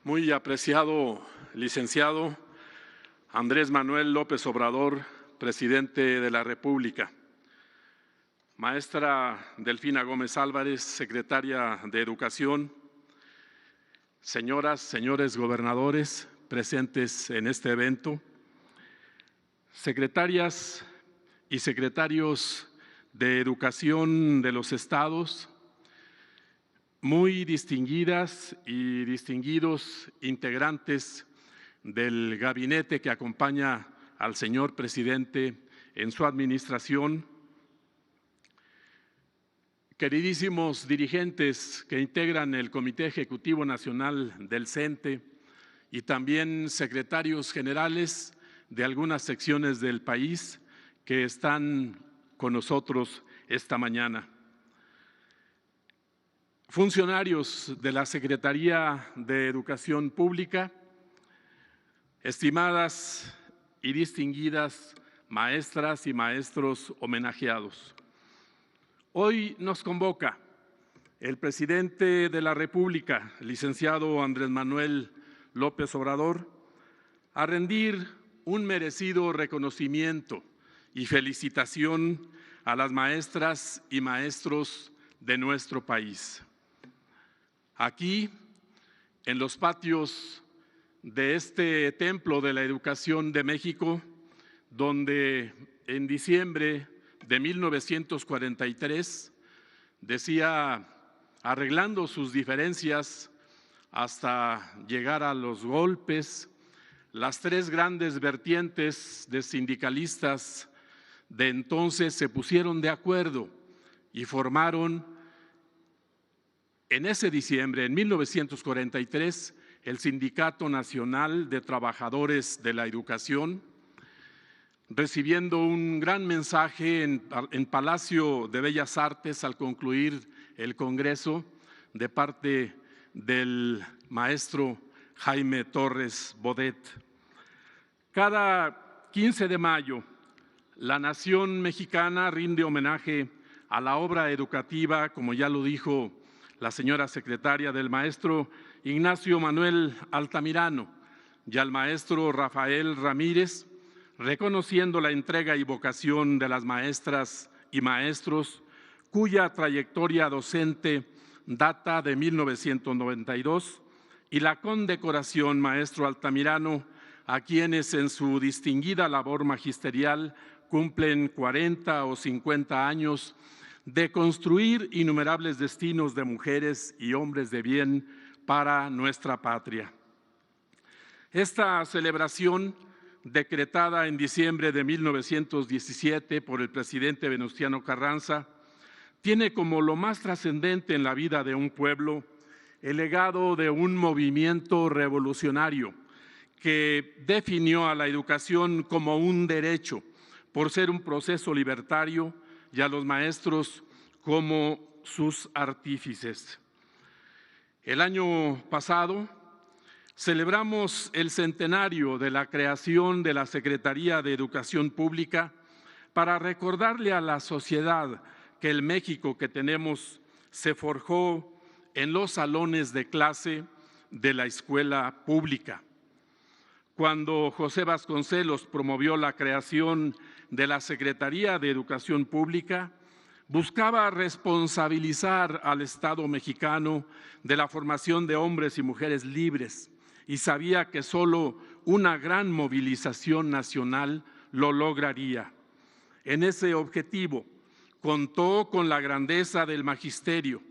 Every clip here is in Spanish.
Muy apreciado licenciado Andrés Manuel López Obrador, presidente de la República. Maestra Delfina Gómez Álvarez, secretaria de Educación. Señoras, señores gobernadores presentes en este evento. Secretarias y secretarios de Educación de los estados, muy distinguidas y distinguidos integrantes del gabinete que acompaña al señor presidente en su administración, queridísimos dirigentes que integran el Comité Ejecutivo Nacional del CENTE y también secretarios generales de algunas secciones del país que están con nosotros esta mañana. Funcionarios de la Secretaría de Educación Pública, estimadas y distinguidas maestras y maestros homenajeados. Hoy nos convoca el presidente de la República, licenciado Andrés Manuel López Obrador, a rendir un merecido reconocimiento y felicitación a las maestras y maestros de nuestro país. Aquí, en los patios de este Templo de la Educación de México, donde en diciembre de 1943 decía, arreglando sus diferencias hasta llegar a los golpes, las tres grandes vertientes de sindicalistas de entonces se pusieron de acuerdo y formaron en ese diciembre, en 1943, el Sindicato Nacional de Trabajadores de la Educación, recibiendo un gran mensaje en Palacio de Bellas Artes al concluir el Congreso de parte del maestro Jaime Torres Bodet. Cada 15 de mayo, la nación mexicana rinde homenaje a la obra educativa, como ya lo dijo la señora secretaria, del maestro Ignacio Manuel Altamirano y al maestro Rafael Ramírez, reconociendo la entrega y vocación de las maestras y maestros cuya trayectoria docente data de 1992 y la condecoración maestro Altamirano a quienes en su distinguida labor magisterial cumplen 40 o 50 años de construir innumerables destinos de mujeres y hombres de bien para nuestra patria. Esta celebración, decretada en diciembre de 1917 por el presidente Venustiano Carranza, tiene como lo más trascendente en la vida de un pueblo el legado de un movimiento revolucionario que definió a la educación como un derecho por ser un proceso libertario y a los maestros como sus artífices. El año pasado celebramos el centenario de la creación de la Secretaría de Educación Pública para recordarle a la sociedad que el México que tenemos se forjó en los salones de clase de la escuela pública. Cuando José Vasconcelos promovió la creación de la Secretaría de Educación Pública, buscaba responsabilizar al Estado mexicano de la formación de hombres y mujeres libres y sabía que solo una gran movilización nacional lo lograría. En ese objetivo contó con la grandeza del magisterio,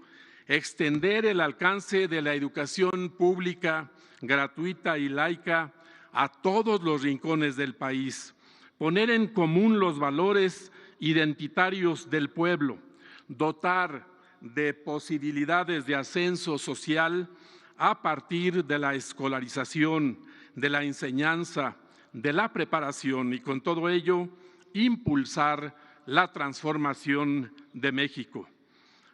extender el alcance de la educación pública gratuita y laica a todos los rincones del país, poner en común los valores identitarios del pueblo, dotar de posibilidades de ascenso social a partir de la escolarización, de la enseñanza, de la preparación y con todo ello impulsar la transformación de México.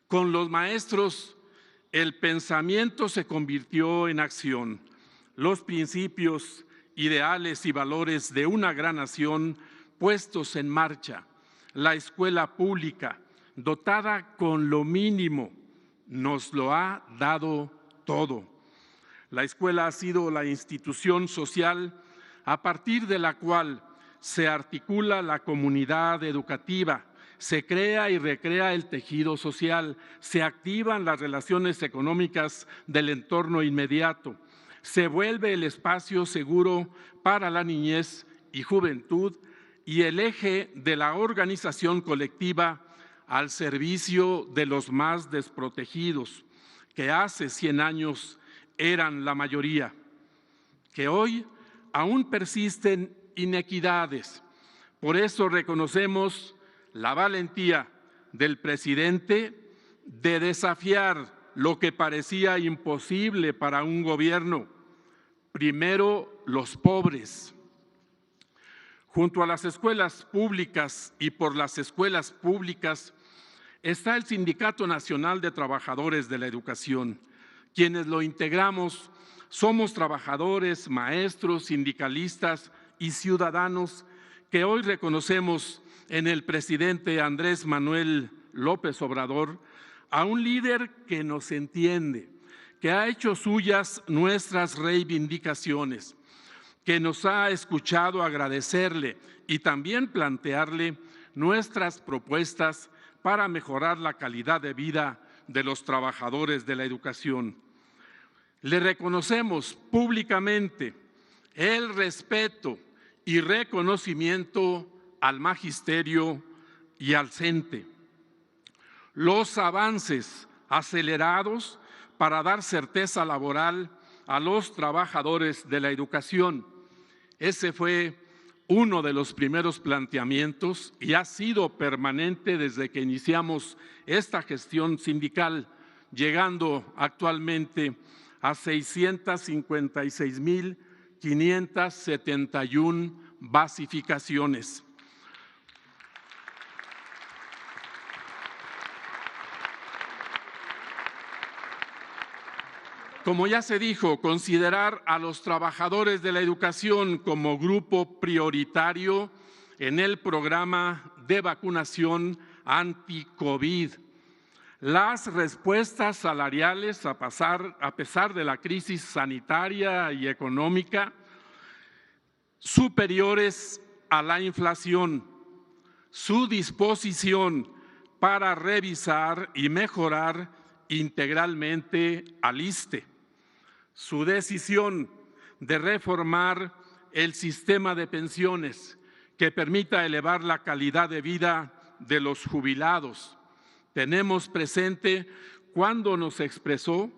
Con los maestros el pensamiento se convirtió en acción, los principios, ideales y valores de una gran nación puestos en marcha, la escuela pública, dotada con lo mínimo, nos lo ha dado todo. La escuela ha sido la institución social a partir de la cual se articula la comunidad educativa, se crea y recrea el tejido social, se activan las relaciones económicas del entorno inmediato, se vuelve el espacio seguro para la niñez y juventud y el eje de la organización colectiva al servicio de los más desprotegidos, que hace 100 años eran la mayoría, que hoy aún persisten inequidades. Por eso reconocemos la valentía del presidente de desafiar lo que parecía imposible para un gobierno. Primero, los pobres. Junto a las escuelas públicas y por las escuelas públicas está el Sindicato Nacional de Trabajadores de la Educación. Quienes lo integramos somos trabajadores, maestros, sindicalistas y ciudadanos que hoy reconocemos en el presidente Andrés Manuel López Obrador a un líder que nos entiende, que ha hecho suyas nuestras reivindicaciones, que nos ha escuchado agradecerle y también plantearle nuestras propuestas para mejorar la calidad de vida de los trabajadores de la educación. Le reconocemos públicamente el respeto y reconocimiento al magisterio y al CENTE. Los avances acelerados para dar certeza laboral a los trabajadores de la educación. Ese fue uno de los primeros planteamientos y ha sido permanente desde que iniciamos esta gestión sindical, llegando actualmente a 656,571 basificaciones. Como ya se dijo, considerar a los trabajadores de la educación como grupo prioritario en el programa de vacunación anti-COVID. Las respuestas salariales, a pesar de la crisis sanitaria y económica, superiores a la inflación, su disposición para revisar y mejorar integralmente al ISSSTE, su decisión de reformar el sistema de pensiones que permita elevar la calidad de vida de los jubilados. Tenemos presente cuando nos expresó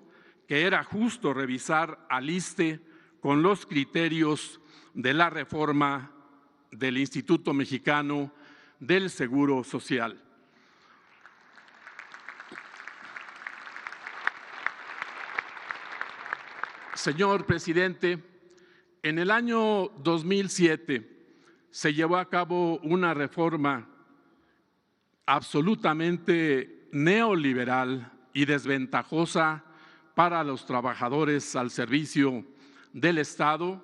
que era justo revisar al ISSSTE con los criterios de la reforma del Instituto Mexicano del Seguro Social. Señor presidente, en el año 2007 se llevó a cabo una reforma absolutamente neoliberal y desventajosa para los trabajadores al servicio del Estado,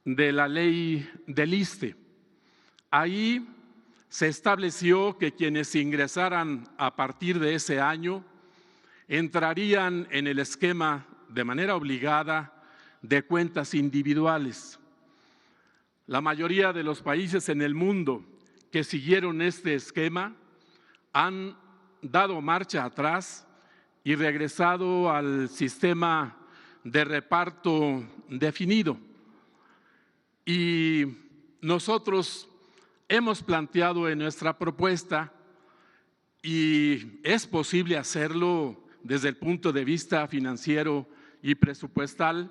de la ley del ISSSTE. Ahí se estableció que quienes ingresaran a partir de ese año entrarían en el esquema de manera obligada de cuentas individuales. La mayoría de los países en el mundo que siguieron este esquema han dado marcha atrás y regresado al sistema de reparto definido. Y nosotros hemos planteado en nuestra propuesta, y es posible hacerlo desde el punto de vista financiero y presupuestal,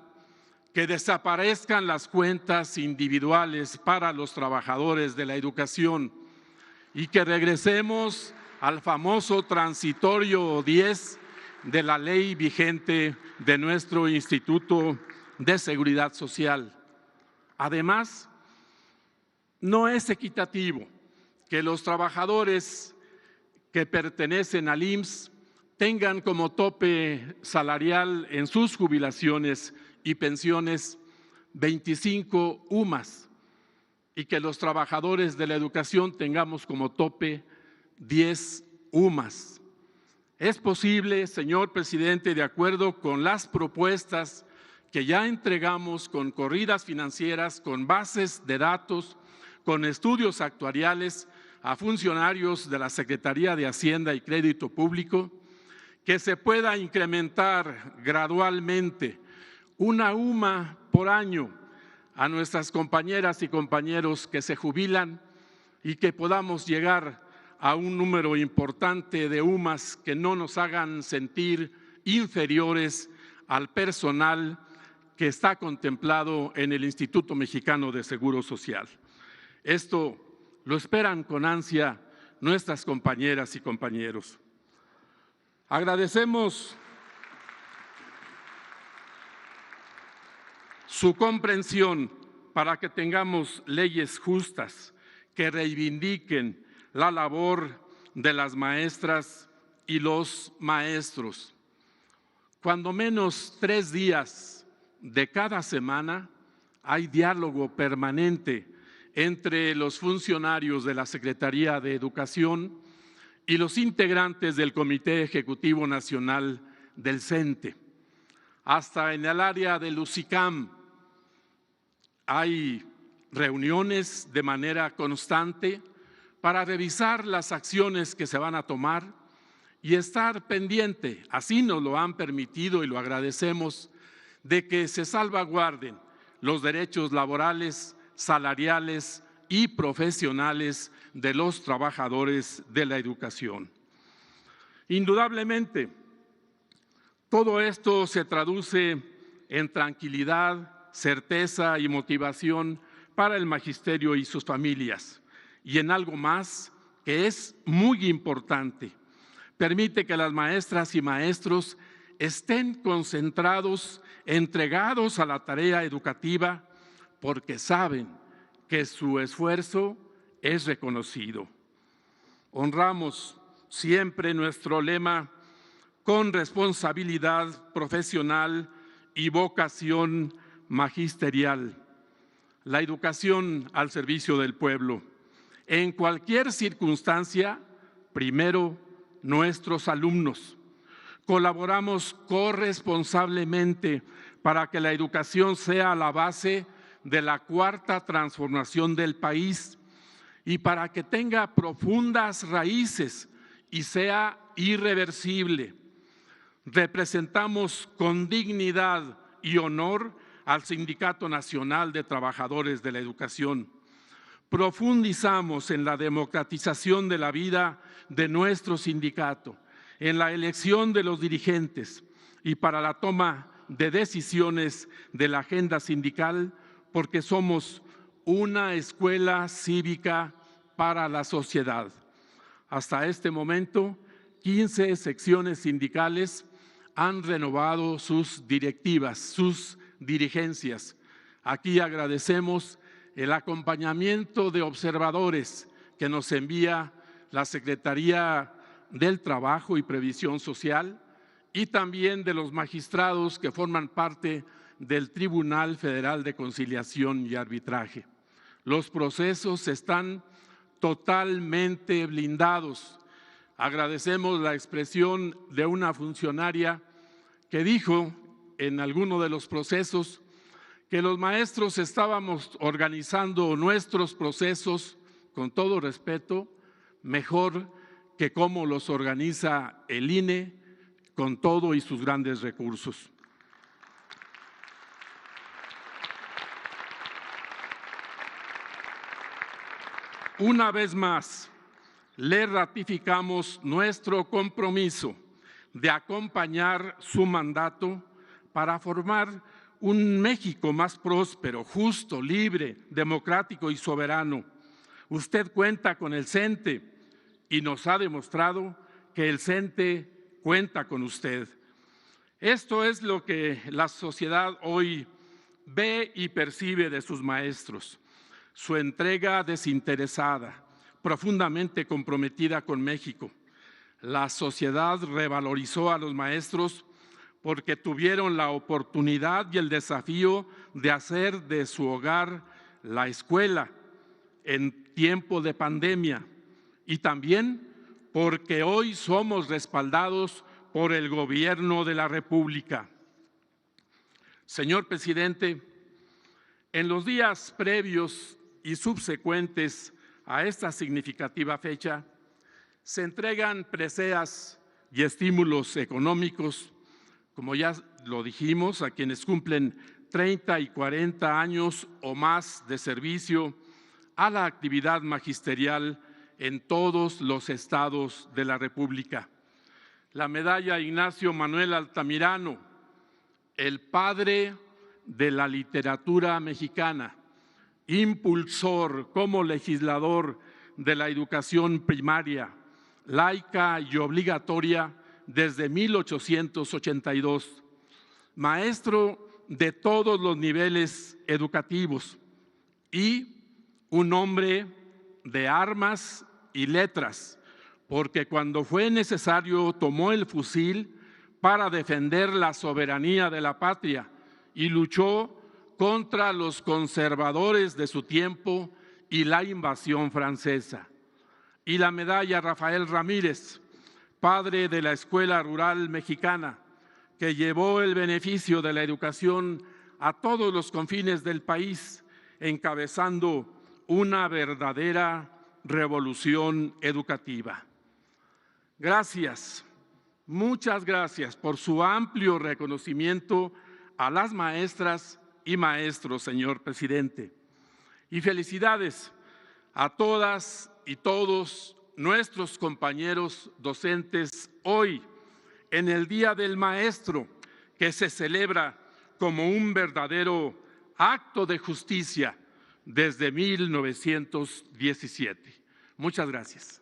que desaparezcan las cuentas individuales para los trabajadores de la educación y que regresemos al famoso transitorio 10 de la ley vigente de nuestro Instituto de Seguridad Social. Además, no es equitativo que los trabajadores que pertenecen al IMSS tengan como tope salarial en sus jubilaciones y pensiones 25 UMAS y que los trabajadores de la educación tengamos como tope 10 UMAS. Es posible, señor presidente, de acuerdo con las propuestas que ya entregamos con corridas financieras, con bases de datos, con estudios actuariales a funcionarios de la Secretaría de Hacienda y Crédito Público, que se pueda incrementar gradualmente una UMA por año a nuestras compañeras y compañeros que se jubilan y que podamos llegar a un número importante de UMAs que no nos hagan sentir inferiores al personal que está contemplado en el Instituto Mexicano de Seguro Social. Esto lo esperan con ansia nuestras compañeras y compañeros. Agradecemos su comprensión para que tengamos leyes justas que reivindiquen la labor de las maestras y los maestros. Cuando menos 3 días de cada semana hay diálogo permanente entre los funcionarios de la Secretaría de Educación y los integrantes del Comité Ejecutivo Nacional del CENTE. Hasta en el área del UCICAM hay reuniones de manera constante para revisar las acciones que se van a tomar y estar pendiente, así nos lo han permitido y lo agradecemos, de que se salvaguarden los derechos laborales, salariales y profesionales de los trabajadores de la educación. Indudablemente, todo esto se traduce en tranquilidad, certeza y motivación para el magisterio y sus familias, y en algo más que es muy importante. Permite que las maestras y maestros estén concentrados, entregados a la tarea educativa, porque saben que su esfuerzo es reconocido. Honramos siempre nuestro lema con responsabilidad profesional y vocación magisterial. La educación al servicio del pueblo. En cualquier circunstancia, primero nuestros alumnos. Colaboramos corresponsablemente para que la educación sea la base de la cuarta transformación del país y para que tenga profundas raíces y sea irreversible. Representamos con dignidad y honor al Sindicato Nacional de Trabajadores de la Educación. Profundizamos en la democratización de la vida de nuestro sindicato, en la elección de los dirigentes y para la toma de decisiones de la agenda sindical, porque somos una escuela cívica para la sociedad. Hasta este momento, 15 secciones sindicales han renovado sus directivas, sus dirigencias. Aquí agradecemos el acompañamiento de observadores que nos envía la Secretaría del Trabajo y Previsión Social y también de los magistrados que forman parte del Tribunal Federal de Conciliación y Arbitraje. Los procesos están totalmente blindados. Agradecemos la expresión de una funcionaria que dijo en alguno de los procesos que los maestros estábamos organizando nuestros procesos, con todo respeto, mejor que cómo los organiza el INE con todo y sus grandes recursos. Una vez más, le ratificamos nuestro compromiso de acompañar su mandato para formar un México más próspero, justo, libre, democrático y soberano. Usted cuenta con el CENTE y nos ha demostrado que el CENTE cuenta con usted. Esto es lo que la sociedad hoy ve y percibe de sus maestros. Su entrega desinteresada, profundamente comprometida con México. La sociedad revalorizó a los maestros porque tuvieron la oportunidad y el desafío de hacer de su hogar la escuela en tiempo de pandemia y también porque hoy somos respaldados por el Gobierno de la República. Señor presidente, en los días previos y subsecuentes a esta significativa fecha, se entregan preseas y estímulos económicos, como ya lo dijimos, a quienes cumplen 30 y 40 años o más de servicio a la actividad magisterial en todos los estados de la República. La medalla Ignacio Manuel Altamirano, el padre de la literatura mexicana, impulsor como legislador de la educación primaria, laica y obligatoria desde 1882, maestro de todos los niveles educativos y un hombre de armas y letras, porque cuando fue necesario tomó el fusil para defender la soberanía de la patria y luchó contra los conservadores de su tiempo y la invasión francesa. Y la medalla Rafael Ramírez, padre de la Escuela Rural Mexicana, que llevó el beneficio de la educación a todos los confines del país, encabezando una verdadera revolución educativa. Gracias, muchas gracias por su amplio reconocimiento a las maestras y maestros, señor presidente. Y felicidades a todas y todos nuestros compañeros docentes hoy, en el Día del Maestro, que se celebra como un verdadero acto de justicia desde 1917. Muchas gracias.